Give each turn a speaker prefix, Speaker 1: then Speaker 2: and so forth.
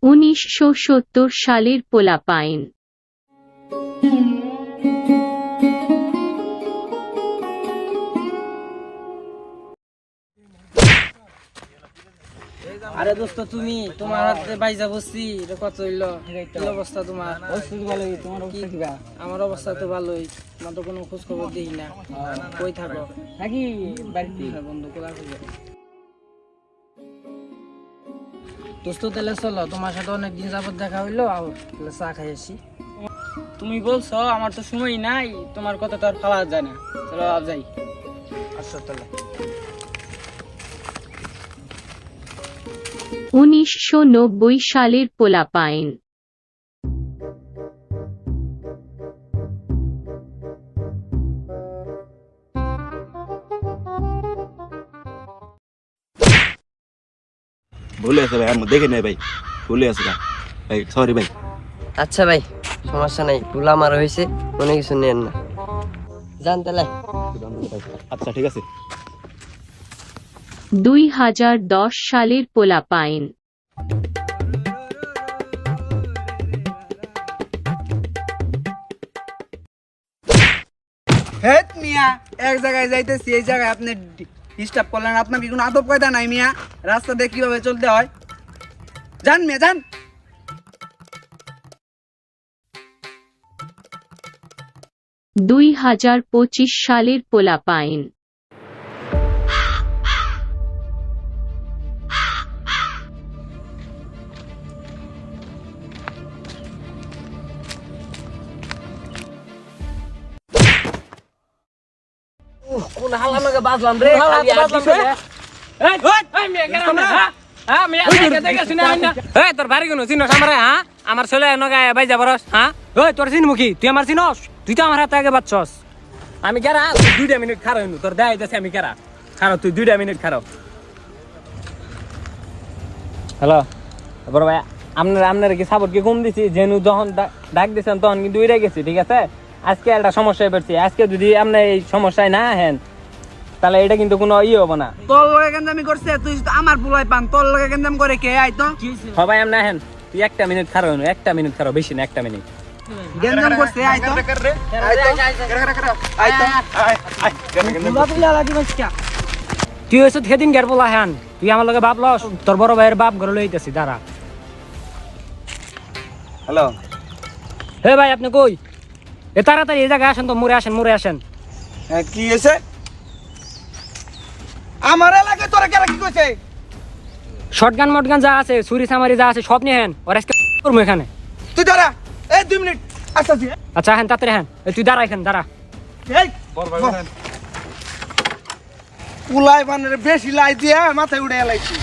Speaker 1: 1970 সালের পোলাপাইন।
Speaker 2: আরে দোস্ত তুমি তোমার হাতে বাইজা বসছি এটা কত হইলো কি অবস্থা তোমার? ভালোই। তোমার অবস্থা কি? আমার অবস্থা তো ভালোই। তোমার তো কোনো খোঁজ খবর দিই না। কই থাকো? থাকি বাড়িতে। বন্ধু কোথায় খুঁজে দোস্ত তাহলে চলো, তোমার সাথে অনেকদিন যাবত দেখা হইলো, তাহলে চা খাই আসি। তুমি বলছো আমার তো সময় নাই, তোমার কথা তো আর ফালা যায় না। চলো যাই। আচ্ছা তাহলে
Speaker 1: 1990 সালের পোলাপাইন।
Speaker 3: ভুলে আছে ভাই, আমি দেখে নেই ভাই, ভুলে আছে ভাই, সরি ভাই।
Speaker 4: আচ্ছা ভাই, সমস্যা নাই, ভুল আমার হয়েছে, মনে কিছু নেন না, জান তাহলে।
Speaker 3: আচ্ছা ঠিক আছে।
Speaker 1: 2010 সালের পোলাপাইন।
Speaker 2: হেট মিয়া, এক জায়গায় যাইতেছি, এই জায়গায় আপনি ডিস্টার্ব করলেন। আপনার কি কোনো আদব কায়দা নাই মিয়া? রাস্তা দিয়ে কিভাবে চলতে হয় জান মিয়া, জান।
Speaker 1: 2025 সালের পোলাপাইন।
Speaker 4: কোন হাল আমাকে বাজলাম রে, খালি আর দিছে।
Speaker 5: তোর বাড়ি কোন চিনস আমার? হ্যাঁ, আমার ছেলে নগায় বাইজা বরস। হ্যাঁ ওই তোর চিনমুখী, তুই আমার চিনস? তুই তো আমার হাতে আগে বাচ্চস। আমি কেরা? তুই 2 মিনিট খারো, তোর দেয় যাচ্ছে আমি কেরা খারো, তুই 2 মিনিট খারো। হ্যালো বড় ভাই, আপনার কি সাপোর্ট কি কম দিছি? যেনু যখন ডাক দিয়েছেন তখন কিন্তু উড়ে গেছি, ঠিক আছে? আজকে একটা সমস্যায় পড়ছি। আজকে যদি আপনি এই সমস্যায় না হেন, তাহলে এটা কিন্তু কোনো ইয়ে হবো না।
Speaker 2: তোর লগে গেন্দামি করছে, তুই তো আমার বুলাই পান, তোর লগে গেন্দাম করে কে আইতো?
Speaker 5: সবাই আপনি হেন, তুই 1 মিনিট খারো, 1 মিনিট খারো, বেশি না 1 মিনিট।
Speaker 2: গেন্দাম করছে আইতো,
Speaker 5: তুই হয়েছ সেদিন গের বলা হ্যান, তুই আমার লগে বাপ লস, তোর বড় ভাইয়ের বাপ ঘরে লইতেছি দাঁড়া।
Speaker 3: হ্যালো,
Speaker 5: হে ভাই আপনি কই? এ তাড়াতাড়ি এই জায়গায় আসেন তো, মোড়ে আসেন, মোড়ে আসেন।
Speaker 2: কি হয়েছে? আমার এলাকায় তোরা কেন কি কইছে?
Speaker 5: শটগান মটগান যা আছে, ছুরি সামারি যা আছে সব নিয়ে হেন, ওর আজকে করবো এখানে।
Speaker 2: তুই দাঁড়া, এই 2 মিনিট আসছি।
Speaker 5: আচ্ছা হেন তাড়াতাড়ি হেন, তুই দাঁড়া এখানে দাঁড়া।
Speaker 2: এই পুলাই বানের বেশি লাই দিয়া মাথায় উড়ে এলাইছি।